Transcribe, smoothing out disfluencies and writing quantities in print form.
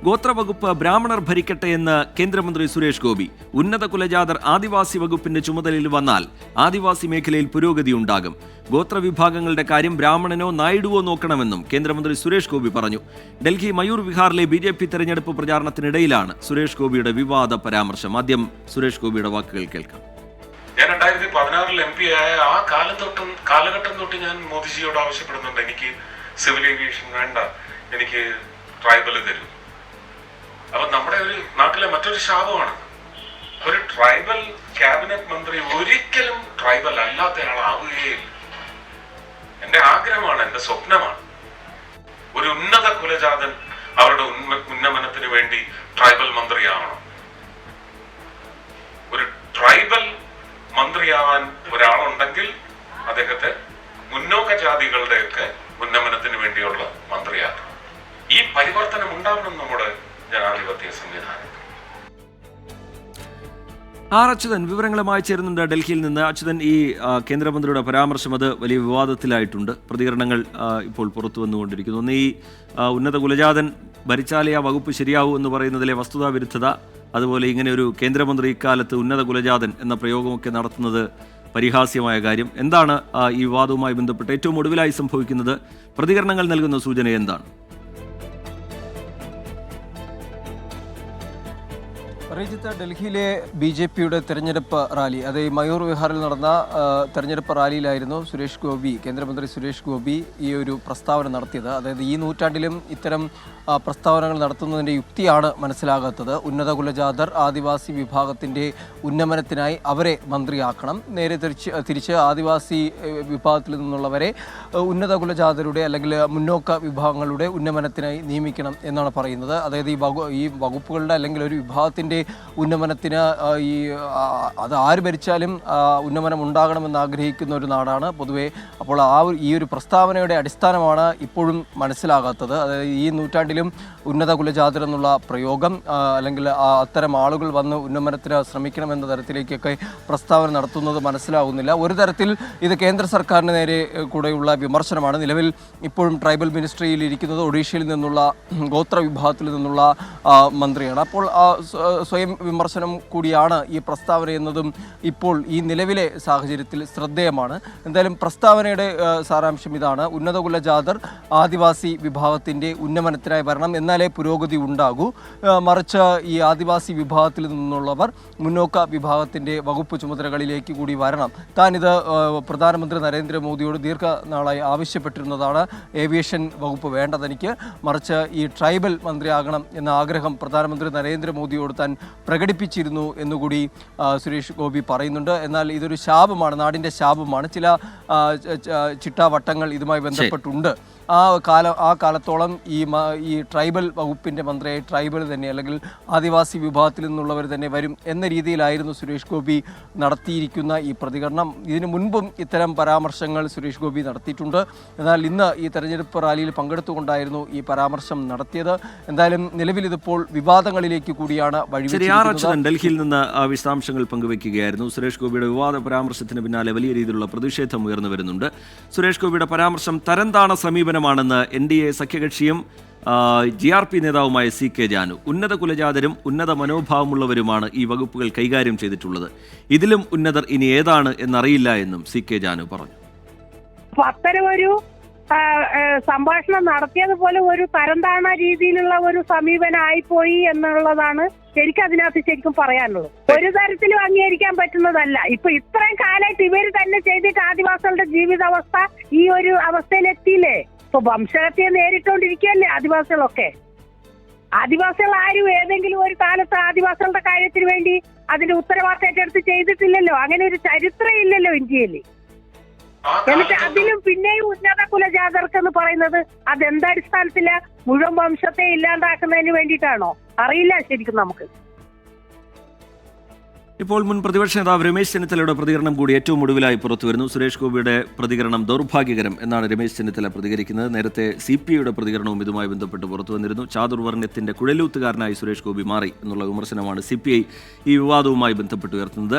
ഗോത്രവകുപ്പ് ബ്രാഹ്മണർ ഭരിക്കട്ടെ എന്ന് കേന്ദ്രമന്ത്രി സുരേഷ് ഗോപി. ഉന്നത കുലജാതർ ആദിവാസി വകുപ്പിന്റെ ചുമതലയിൽ വന്നാൽ ആദിവാസി മേഖലയിൽ പുരോഗതിയുണ്ടാകും. ഗോത്രവിഭാഗങ്ങളുടെ കാര്യം ബ്രാഹ്മണനോ നായിഡുവോ നോക്കണമെന്നും കേന്ദ്രമന്ത്രി സുരേഷ് ഗോപി പറഞ്ഞു. ഡൽഹി മയൂർ വിഹാറിലെ BJP തെരഞ്ഞെടുപ്പ് പ്രചാരണത്തിനിടയിലാണ് സുരേഷ് ഗോപിയുടെ വിവാദ പരാമർശം. ആദ്യം സുരേഷ് ഗോപിയുടെ വാക്കുകൾ കേൾക്കാം. ഞാൻ 2016 MP ആയ ആ കാലഘട്ടം തൊട്ട് ഞാൻ മോദിജിയോട് ആവശ്യപ്പെടുന്നുണ്ട്, എനിക്ക് സിവിൽ ഏവിയേഷൻ വേണ്ട, എനിക്ക് ട്രൈബൽ തരും. അപ്പൊ നമ്മുടെ ഒരു നാട്ടിലെ മറ്റൊരു ശാപമാണ്, ഒരു ട്രൈബൽ ക്യാബിനറ്റ് മന്ത്രി ഒരിക്കലും ട്രൈബൽ അല്ലാത്ത ആളാവുകയില്ല. എന്റെ ആഗ്രഹമാണ്, എന്റെ സ്വപ്നമാണ്, ഒരു ഉന്നത കുലജാതൻ അവരുടെ ഉന്നമനത്തിന് വേണ്ടി ട്രൈബൽ മന്ത്രിയാവണം. ഒരു ട്രൈബൽ മന്ത്രിയാവാൻ ഒരാളുണ്ടെങ്കിൽ അദ്ദേഹത്തെ മുന്നോക്ക ജാതികളുടെയൊക്കെ ഉന്നമനത്തിന് വേണ്ടിയുള്ള മന്ത്രിയാക്കണം. ഈ പരിവർത്തനം ഉണ്ടാവണം നമ്മുടെ ജനാധിപത്യ സംവിധാനത്തിൽ. അച്യുതൻ വിവരങ്ങളുമായി ചേരുന്നുണ്ട് ഡൽഹിയിൽ നിന്ന്. അച്യുതൻ, ഈ കേന്ദ്രമന്ത്രിയുടെ പരാമർശം അത് വലിയ വിവാദത്തിലായിട്ടുണ്ട്. പ്രതികരണങ്ങൾ ഇപ്പോൾ പുറത്തു വന്നുകൊണ്ടിരിക്കുന്നു. ഒന്ന്, ഈ ഉന്നത കുലജാതൻ ഭരിച്ചാലേ ആ വകുപ്പ് ശരിയാവൂ എന്ന് പറയുന്നതിലെ വസ്തുതാ വിരുദ്ധത, അതുപോലെ ഇങ്ങനെ ഒരു കേന്ദ്രമന്ത്രി ഇക്കാലത്ത് ഉന്നത കുലജാതൻ എന്ന പ്രയോഗമൊക്കെ നടത്തുന്നത് പരിഹാസ്യമായ കാര്യം. എന്താണ് ഈ വിവാദവുമായി ബന്ധപ്പെട്ട് ഏറ്റവും ഒടുവിലായി സംഭവിക്കുന്നത്? പ്രതികരണങ്ങൾ നൽകുന്ന സൂചന എന്താണ്? റീജിത്ത്, ഡൽഹിയിലെ BJPയുടെ തെരഞ്ഞെടുപ്പ് റാലി, അത് മയൂർ വിഹാറിൽ നടന്ന തെരഞ്ഞെടുപ്പ് റാലിയിലായിരുന്നു കേന്ദ്രമന്ത്രി സുരേഷ് ഗോപി ഈ ഒരു പ്രസ്താവന നടത്തിയത്. അതായത് ഈ നൂറ്റാണ്ടിലും ഇത്തരം പ്രസ്താവനകൾ നടത്തുന്നതിൻ്റെ യുക്തിയാണ് മനസ്സിലാകാത്തത്. ഉന്നത കുലജാതർ ആദിവാസി വിഭാഗത്തിൻ്റെ ഉന്നമനത്തിനായി അവരെ മന്ത്രിയാക്കണം, നേരെ തിരിച്ച് ആദിവാസി വിഭാഗത്തിൽ നിന്നുള്ളവരെ ഉന്നത കുലജാതരുടെ അല്ലെങ്കിൽ മുന്നോക്ക വിഭാഗങ്ങളുടെ ഉന്നമനത്തിനായി നിയമിക്കണം എന്നാണ് പറയുന്നത്. അതായത് ഈ വകുപ്പുകളുടെ അല്ലെങ്കിൽ ഒരു വിഭാഗത്തിൻ്റെ ഉന്നമനത്തിന് അത് ആര് ഭരിച്ചാലും ഉന്നമനം ഉണ്ടാകണമെന്ന് ആഗ്രഹിക്കുന്ന ഒരു നാടാണ് പൊതുവെ. അപ്പോൾ ഈ ഒരു പ്രസ്താവനയുടെ അടിസ്ഥാനമാണ് ഇപ്പോഴും മനസ്സിലാകാത്തത്. അതായത് ഈ നൂറ്റാണ്ടിലും ഉന്നത കുലജാതർ എന്നുള്ള പ്രയോഗം അല്ലെങ്കിൽ അത്തരം ആളുകൾ വന്ന് ഉന്നമനത്തിന് ശ്രമിക്കണമെന്ന തരത്തിലേക്കൊക്കെ പ്രസ്താവന നടത്തുന്നത് മനസ്സിലാകുന്നില്ല. ഒരു തരത്തിൽ ഇത് കേന്ദ്ര സർക്കാരിന് നേരെ കൂടെയുള്ള വിമർശനമാണ്. നിലവിൽ ഇപ്പോഴും ട്രൈബൽ മിനിസ്ട്രിയിൽ ഇരിക്കുന്നത് ഒഡീഷയിൽ നിന്നുള്ള ഗോത്ര വിഭാഗത്തിൽ നിന്നുള്ള മന്ത്രിയാണ്. അപ്പോൾ സ്വയം വിമർശനം കൂടിയാണ് ഈ പ്രസ്താവന എന്നതും ഇപ്പോൾ ഈ നിലവിലെ സാഹചര്യത്തിൽ ശ്രദ്ധേയമാണ്. എന്തായാലും പ്രസ്താവനയുടെ സാരാംശം ഇതാണ്: ഉന്നത കുലജാതർ ആദിവാസി വിഭാഗത്തിൻ്റെ ഉന്നമനത്തിനായി വരണം, എന്നാലേ പുരോഗതി ഉണ്ടാകൂ. മറിച്ച് ഈ ആദിവാസി വിഭാഗത്തിൽ നിന്നുള്ളവർ മുന്നോക്ക വിഭാഗത്തിൻ്റെ വകുപ്പ് ചുമതലകളിലേക്ക് കൂടി വരണം. താനിത് പ്രധാനമന്ത്രി നരേന്ദ്രമോദിയോട് ദീർഘനാളായി ആവശ്യപ്പെട്ടിരുന്നതാണ്. ഏവിയേഷൻ വകുപ്പ് വേണ്ട തനിക്ക്, മറിച്ച് ഈ ട്രൈബൽ മന്ത്രിയാകണം എന്ന ആഗ്രഹം പ്രധാനമന്ത്രി നരേന്ദ്രമോദിയോട് താൻ പ്രകടിപ്പിച്ചിരുന്നു എന്നുകൂടി സുരേഷ് ഗോപി പറയുന്നുണ്ട്. എന്നാൽ ഇതൊരു ശാപമാണ്, നാടിൻ്റെ ശാപമാണ്. ചില ചിട്ടാവട്ടങ്ങൾ ഇതുമായി ബന്ധപ്പെട്ടുണ്ട്. ആ കാലത്തോളം ഈ ട്രൈബൽ വകുപ്പിൻ്റെ മന്ത്രിയായി ട്രൈബൽ തന്നെ അല്ലെങ്കിൽ ആദിവാസി വിഭാഗത്തിൽ നിന്നുള്ളവർ തന്നെ വരും എന്ന രീതിയിലായിരുന്നു സുരേഷ് ഗോപി നടത്തിയിരിക്കുന്ന ഈ പ്രതികരണം. ഇതിനു മുൻപും ഇത്തരം പരാമർശങ്ങൾ സുരേഷ് ഗോപി നടത്തിയിട്ടുണ്ട്. എന്നാൽ ഇന്ന് ഈ തെരഞ്ഞെടുപ്പ് റാലിയിൽ പങ്കെടുത്തുകൊണ്ടായിരുന്നു ഈ പരാമർശം നടത്തിയത്. എന്തായാലും നിലവിൽ ഇതിപ്പോൾ വിവാദങ്ങളിലേക്ക് കൂടിയാണ് വഴിവെച്ചിരിക്കുന്നത്. ഡൽഹിയിൽ നിന്ന് വിശദാംശങ്ങൾ പങ്കുവയ്ക്കുകയായിരുന്നു. സുരേഷ് ഗോപിയുടെ വിവാദ പരാമർശത്തിന് പിന്നാലെ വലിയ രീതിയിലുള്ള പ്രതിഷേധം ഉയർന്നു വരുന്നുണ്ട്. സുരേഷ് ഗോപിയുടെ പരാമർശം തരംതാണ സമീപനമാണെന്ന് NDA സഖ്യകക്ഷിയും GRP നേതാവുമായ CK ജാനു. ഉന്നത കുലജാതരും ഉന്നത മനോഭാവമുള്ളവരുമാണ് ഈ വകുപ്പുകൾ കൈകാര്യം ചെയ്തിട്ടുള്ളത്. ഇതിലും ഉന്നതർ ഇനി ഏതാണ് എന്നറിയില്ല എന്നും CK ജാനു പറഞ്ഞു. അത്തരമൊരു സംഭാഷണം നടത്തിയതുപോലെ ഒരു തരംതാണ രീതിയിലുള്ള ഒരു സമീപനമായിപ്പോയി എന്നുള്ളതാണ് എനിക്ക് അതിനകത്ത് ശരിക്കും പറയാനുള്ളത്. ഒരു തരത്തിലും അംഗീകരിക്കാൻ പറ്റുന്നതല്ല. ഇപ്പൊ ഇത്രയും കാലമായിട്ട് ഇവര് തന്നെ ചെയ്തിട്ട് ആദിവാസികളുടെ ജീവിതാവസ്ഥ ഈ ഒരു അവസ്ഥയിലെത്തിയില്ലേ? ഇപ്പൊ വംശഹത്യ നേരിട്ടുകൊണ്ടിരിക്കുകയല്ലേ ആദിവാസികളൊക്കെ. ആദിവാസികൾ ആരും ഏതെങ്കിലും ഒരു കാലത്ത് ആദിവാസികളുടെ കാര്യത്തിന് വേണ്ടി അതിന്റെ ഉത്തരവാദിത്തം ഏറ്റെടുത്ത് ചെയ്തിട്ടില്ലല്ലോ. അങ്ങനെ ഒരു ചരിത്രം ഇല്ലല്ലോ ഇന്ത്യയിൽ. എന്നിട്ട് അതിലും പിന്നെയും ഉന്നത കുലജാതർക്ക് എന്ന് പറയുന്നത് അതെന്തടിസ്ഥാനത്തില? മുഴുവൻ വംശത്തെ ഇല്ലാണ്ടാക്കുന്നതിന് വേണ്ടിയിട്ടാണോ? അറിയില്ല ശരിക്കും നമുക്ക്. ഇപ്പോൾ മുൻ പ്രതിപക്ഷ നേതാവ് രമേശ് ചെന്നിത്തലയുടെ പ്രതികരണം കൂടി ഏറ്റവും ഒടുവിലായി പുറത്തുവരുന്നു. സുരേഷ് ഗോപിയുടെ പ്രതികരണം ദൗർഭാഗ്യകരം എന്നാണ് രമേശ് ചെന്നിത്തല പ്രതികരിക്കുന്നത്. നേരത്തെ CPIയുടെ പ്രതികരണവും ഇതുമായി ബന്ധപ്പെട്ട് പുറത്തു വന്നിരുന്നു. ചാതുർവർണ്ണയത്തിന്റെ കുഴലൂത്തുകാരനായി സുരേഷ് ഗോപി മാറി എന്നുള്ള വിമർശനമാണ് CPI ഈ വിവാദവുമായി ബന്ധപ്പെട്ട് ഉയർത്തുന്നത്.